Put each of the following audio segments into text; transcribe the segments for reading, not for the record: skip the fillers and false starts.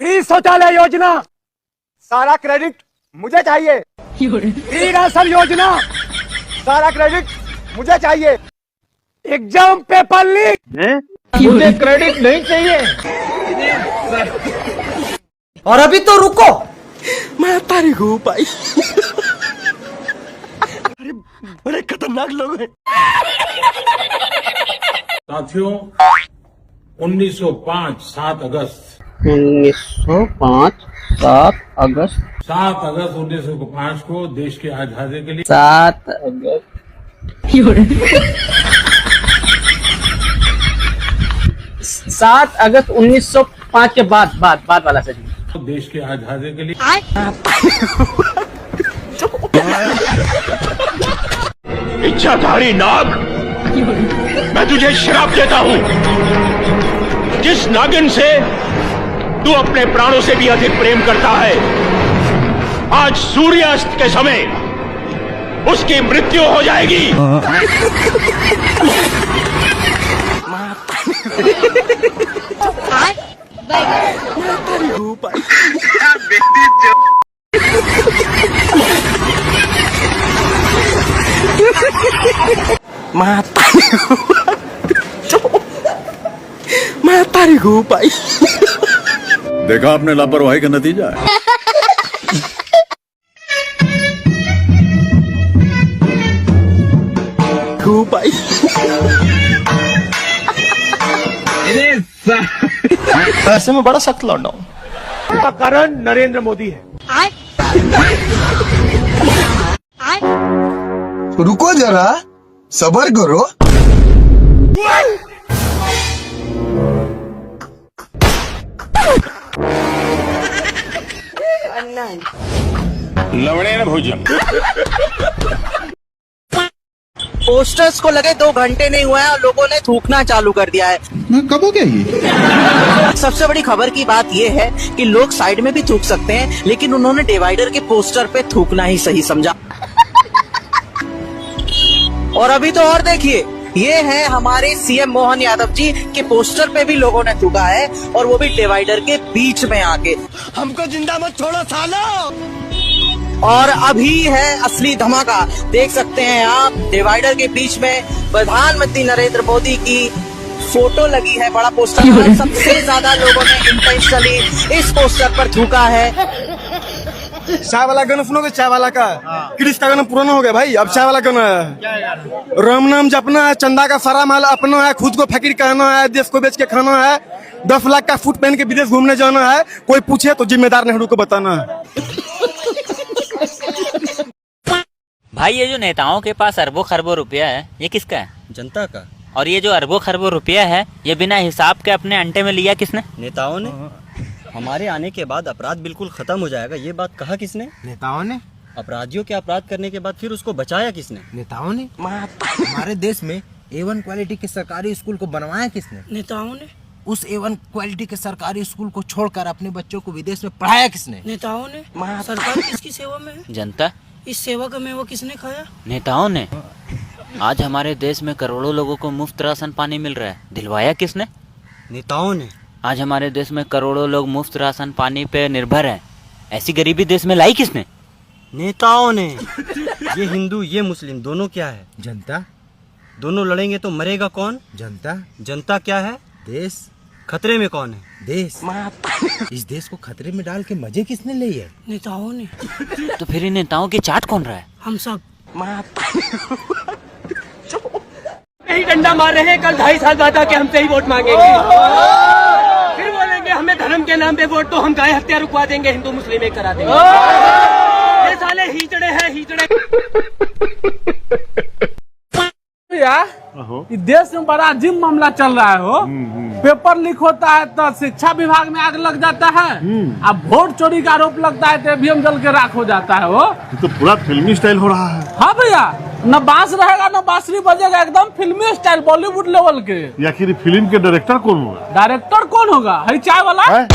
Free शौचालय योजना, सारा क्रेडिट मुझे चाहिए। फ्री राशन योजना, सारा क्रेडिट मुझे चाहिए। एग्जाम पेपर लीक, मुझे क्रेडिट नहीं चाहिए। और अभी तो रुको, मैं तारीख हूँ भाई। अरे बड़े खतरनाक लोग हैं। साथियों, 1905 7 अगस्त 1905 7 अगस्त 7 अगस्त 1905 को देश की आजादी के लिए 7 अगस्त 7 अगस्त 1905 के बाद वाला सही। देश की आजादी के लिए इच्छाधारी नाग, मैं तुझे श्राप देता हूं। जिस नागिन से तू अपने प्राणों से भी अधिक प्रेम करता है, आज सूर्यास्त के समय उसकी मृत्यु हो जाएगी। मैं तारीख हूँ भाई। देखा आपने लापरवाही का नतीजा है। भाई ऐसे में बड़ा सख्त लौंडा हूँ। का कारण नरेंद्र मोदी है। रुको जरा, सबर करो। लवणेन भोजन। पोस्टर्स को लगे 2 घंटे नहीं हुआ है और लोगों ने थूकना चालू कर दिया है। कब हो गया ये? सबसे बड़ी खबर की बात यह है कि लोग साइड में भी थूक सकते हैं, लेकिन उन्होंने डिवाइडर के पोस्टर पे थूकना ही सही समझा। और अभी तो और देखिए, ये है हमारे सीएम मोहन यादव जी के पोस्टर पे भी लोगों ने थूका है, और वो भी डिवाइडर के बीच में आके। हमको जिंदा मत छोड़ो सालो। और अभी है असली धमाका, देख सकते हैं आप, डिवाइडर के बीच में प्रधानमंत्री नरेंद्र मोदी की फोटो लगी है, बड़ा पोस्टर। और सबसे ज्यादा लोगों ने इंटेंशनली इस पोस्टर पर थूका है। चाय वाला गाना सुनोगे? चाय वाला का क्रिश का गाना पुराना हो गया भाई, अब चाय वाला गाना है। राम नाम जपना है, चंदा का सारा माल अपना है, खुद को फकीर कहना है, देश को बेच के खाना है, 10 लाख का फूट पहन के विदेश घूमने जाना है। कोई पूछे तो जिम्मेदार नेहरू को बताना है। भाई, ये जो नेताओं के पास अरबों खरबों रुपया है, ये किसका है? जनता का। और ये जो अरबों खरबों रुपया है, ये बिना हिसाब के अपने अंटे में लिया किसने? नेताओं ने। हमारे आने के बाद अपराध बिल्कुल खत्म हो जाएगा, ये बात कहा किसने? नेताओं ने। अपराधियों के अपराध करने के बाद फिर उसको बचाया किसने? नेताओं ने। हमारे देश में A1 क्वालिटी के सरकारी स्कूल को बनवाया किसने? नेताओं ने। उस A1 क्वालिटी के सरकारी स्कूल को छोड़कर अपने बच्चों को विदेश में पढ़ाया किसने? नेताओं ने। सरकार किसकी सेवा में है? जनता। इस सेवा का मेवा किसने खाया? नेताओं ने। आज हमारे देश में करोड़ों लोगों को मुफ्त राशन पानी मिल रहा है, दिलवाया किसने? नेताओं ने। आज हमारे देश में करोड़ों लोग मुफ्त राशन पानी पे निर्भर हैं, ऐसी गरीबी देश में लाई किसने? नेताओं ने। ये हिंदू ये मुस्लिम दोनों क्या है? जनता। दोनों लड़ेंगे तो मरेगा कौन? जनता। जनता क्या है? देश। खतरे में कौन है? देश। इस देश को खतरे में डाल के मजे किसने लिए? नेताओं ने। तो फिर इन नेताओं की चाट कौन रहा है? हम सब। यही डंडा मार रहे हैं, कल 2.5 साल बाद आके हमसे ही वोट मांगेंगे। फिर बोलेंगे हमें धर्म के नाम पे वोट, तो हम गाय हत्या रुकवा देंगे, हिंदू मुस्लिम एक करा देंगे। ये साले हीजड़े हैं, हीजड़े। इस देश में बड़ा अजीब मामला चल रहा है हो। पेपर लीक होता है तो शिक्षा विभाग में आग लग जाता है, अब वोट चोरी का आरोप लगता है तो ईवीएम जल के राख हो जाता है। वो तो पूरा फिल्मी स्टाइल हो रहा है। हाँ भैया, न बांस रहेगा न बांसुरी बजेगा, एकदम फिल्मी स्टाइल बॉलीवुड लेवल के। आखिर फिल्म के डायरेक्टर कौन होगा? डायरेक्टर कौन होगा? है चाय वाला।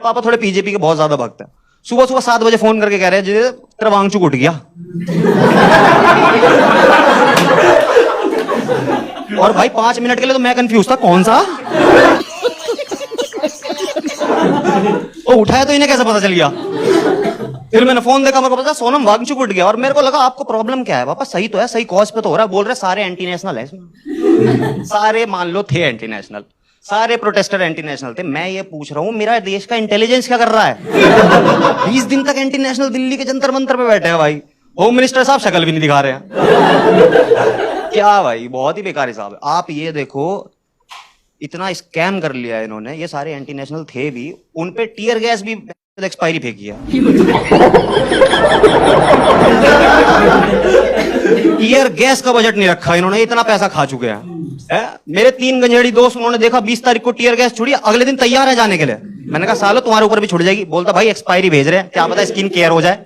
पापा थोड़े बीजेपी के बहुत ज्यादा भक्त हैं। सुबह सुबह 7 बजे फोन करके कह रहे हैं जी तेरा वांगचूक उठ गया। और भाई 5 मिनट के लिए तो मैं कंफ्यूज था, कौन सा? वो उठाया तो इन्हें कैसे पता चल गया? फिर मैंने फोन देखा, मेरे को पता सोनम वांगचूक उठ गया। और मेरे को लगा आपको प्रॉब्लम क्या है पापा? सही तो है, सही कॉज पे तो हो रहा है। बोल रहे सारे एंटी नेशनल है इसमें। सारे मान लो थे एंटी नेशनल, सारे प्रोटेस्टर एंटी नेशनल थे। मैं ये पूछ रहा हूं मेरा देश का इंटेलिजेंस क्या कर रहा है? 20 दिन तक एंटी नेशनल दिल्ली के जंतर मंतर पे बैठे हैं भाई। होम मिनिस्टर साहब शक्ल भी नहीं दिखा रहे हैं। क्या भाई, बहुत ही बेकार हिसाब है। आप ये देखो, इतना स्कैम कर लिया है इन्होंने। ये सारे एंटी नेशनल थे भी, उन पे टीयर गैस भी एक्सपायरी फेंकी है। टीयर गैस का बजट नहीं रखा इन्होंने, इतना पैसा खा चुके हैं। मेरे 3 गंजेड़ी दोस्त, उन्होंने देखा 20 तारीख को टीयर गैस छोड़ी, अगले दिन तैयार है जाने के लिए। मैंने कहा सालो तुम्हारे ऊपर भी छुड़ जाएगी। बोलता भाई एक्सपायरी भेज रहे हैं, क्या पता स्किन केयर हो जाए।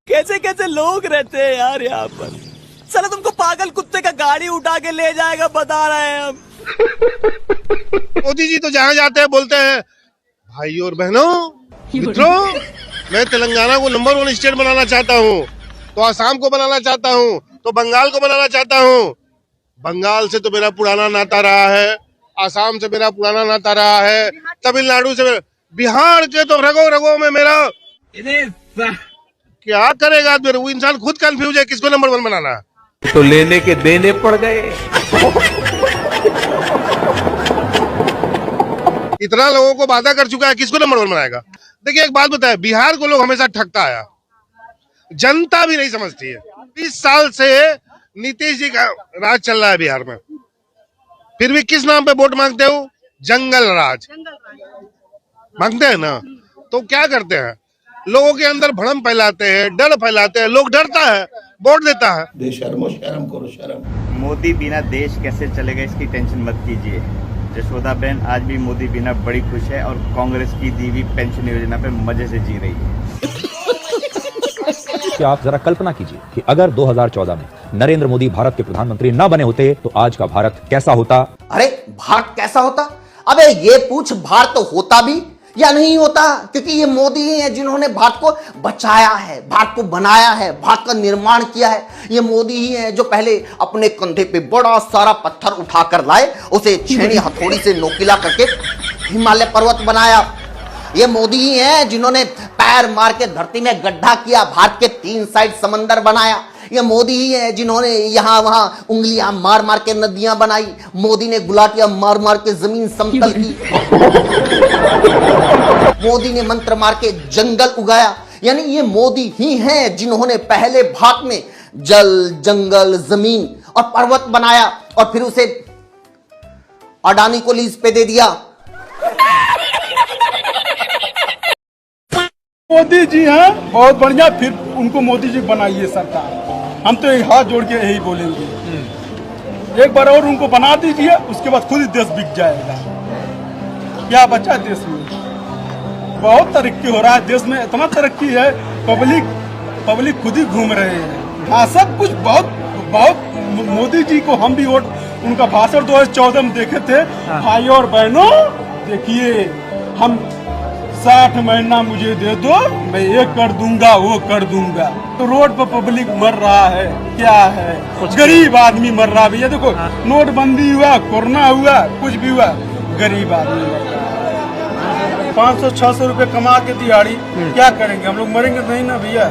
कैसे कैसे लोग रहते हैं यार यहाँ पर। साला तुमको पागल कुत्ते का गाड़ी उठा के ले जाएगा, बता रहे हैं हम। मोदी जी तो जहाँ जाते हैं बोलते हैं भाई और बहनों मित्रों, मैं तेलंगाना को नंबर 1 स्टेट बनाना चाहता हूँ, तो आसाम को बनाना चाहता हूँ, तो बंगाल को बनाना चाहता हूँ। बंगाल से तो मेरा पुराना नाता रहा है, आसाम से मेरा पुराना नाता रहा है, तमिलनाडु से, बिहार के तो रगों रगों में मेरा। क्या करेगा वो इंसान खुद कंफ्यूज है किसको नंबर 1 बनाना। तो लेने के देने पड़ गए। इतना लोगों को वादा कर चुका है, किसको नंबर 1 बनाएगा? देखिए एक बात बताए, बिहार को लोग हमेशा ठगता आया, जनता भी नहीं समझती है। 20 साल से नीतीश जी का राज चल रहा है बिहार में, फिर भी किस नाम पे वोट मांगते हो? जंगल राज मांगते हैं ना। तो क्या करते हैं, लोगों के अंदर भ्रम फैलाते हैं, डर फैलाते हैं, लोग डरता है, वोट देता है। शर्म करो शर्म। मोदी बिना देश कैसे चलेगा इसकी टेंशन मत कीजिए। यशोदा बहन आज भी मोदी बिना बड़ी खुश है और कांग्रेस की दी हुई पेंशन योजना पे मजे से जी रही है। कि आप जरा कल्पना कीजिए कि अगर 2014 में नरेंद्र मोदी भारत के प्रधानमंत्री न बने होते तो आज का भारत कैसा होता? अरे भारत कैसा होता? अबे ये पूछ, भारत होता भी या नहीं होता? क्योंकि ये मोदी ही है जिन्होंने भारत को बचाया है, भारत को बनाया है, भारत का निर्माण किया है। ये मोदी ही है जो पहले अपने कंधे पे बड़ा सारा पत्थर उठाकर लाए, उसे छेनी हथौड़ी से नोकीला करके हिमालय पर्वत बनाया। ये मोदी ही है जिन्होंने पैर मार के धरती में गड्ढा किया, भारत के 3 साइड समंदर बनाया। ये मोदी ही है जिन्होंने यहाँ वहां उंगलियां मार मार के नदियां बनाई। मोदी ने गुलाटियां मार मार के जमीन समतल की। मोदी ने मंत्र मार के जंगल उगाया। यानी ये मोदी ही हैं जिन्होंने पहले भारत में जल, जंगल, जमीन और पर्वत बनाया और फिर उसे अडानी को लीज पे दे दिया। मोदी जी हैं बहुत बढ़िया, फिर उनको मोदी जी बनाइए सरकार। हम तो हाथ जोड़ के यही बोलेंगे, एक बार और उनको बना दीजिए, उसके बाद खुद ही देश बिक जाएगा। क्या बचा देश में? बहुत तरक्की हो रहा है देश में, इतना तरक्की है, पब्लिक खुद ही घूम रहे हैं। हाँ, सब कुछ बहुत मोदी जी को हम भी वोट, उनका भाषण 2014 में देखे थे। भाई और बहनों देखिए, हम 60 महीना मुझे दे दो, मैं ये कर दूंगा, वो कर दूंगा। तो रोड पर पब्लिक मर रहा है, क्या है, गरीब आदमी मर रहा है। भैया देखो, नोटबंदी हुआ, कोरोना हुआ, कुछ भी हुआ, गरीब आदमी मर रहा है। 500-600 रुपए कमा के दिहाड़ी, क्या करेंगे हम लोग? मरेंगे नहीं ना भैया,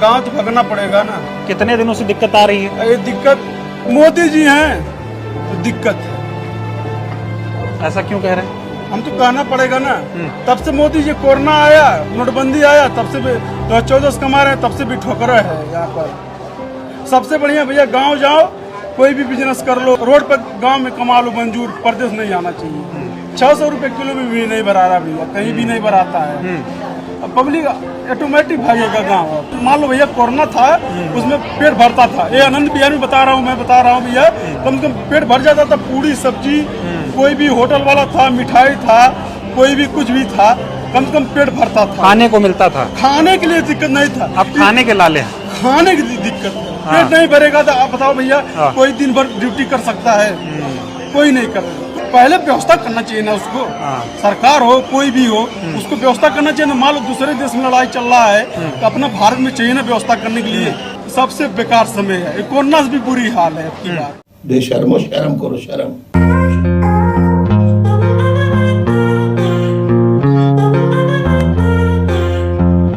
गाँव तो भगना पड़ेगा ना। कितने दिनों से दिक्कत आ रही है? ये दिक्कत मोदी जी हैं तो दिक्कत है। ऐसा क्यों कह रहे हैं? हम तो कहना पड़ेगा ना, तब से मोदी जी, कोरोना आया, नोटबंदी आया, तब से 2014 से कमा रहे हैं, तब से भी ठोकर है यहाँ पर। सबसे बढ़िया भैया, गांव जाओ, कोई भी बिजनेस कर लो, रोड पर गांव में कमा लो, मंजूर, परदेश नहीं आना चाहिए। 600 रुपए किलो में भी नहीं भरा रहा भैया, कहीं भी नहीं भराता है। पब्लिक ऑटोमेटिक भागेगा गाँव। मान लो भैया कोरोना था, उसमें पेट भरता था। ये आनंद बिहार में बता रहा हूँ भैया, कम से कम पेट भर जाता था। पूरी सब्जी, कोई भी होटल वाला था, मिठाई था, कोई भी कुछ भी था, कम से कम पेट भरता था, खाने को मिलता था, खाने के लिए दिक्कत नहीं था। अब खाने के लाले, खाने की दिक्कत है। पेट नहीं भरेगा तो आप बताओ भैया, कोई दिन भर ड्यूटी कर सकता है? कोई नहीं कर। पहले व्यवस्था करना चाहिए ना उसको, सरकार हो कोई भी हो, उसको व्यवस्था करना चाहिए ना। मान लो दूसरे देश में लड़ाई चल रहा है तो अपना भारत में चाहिए ना व्यवस्था करने के लिए। सबसे बेकार समय है, कोरोना से भी बुरी हाल है। आपकी बात बेशर्मो, शर्म करो शर्म।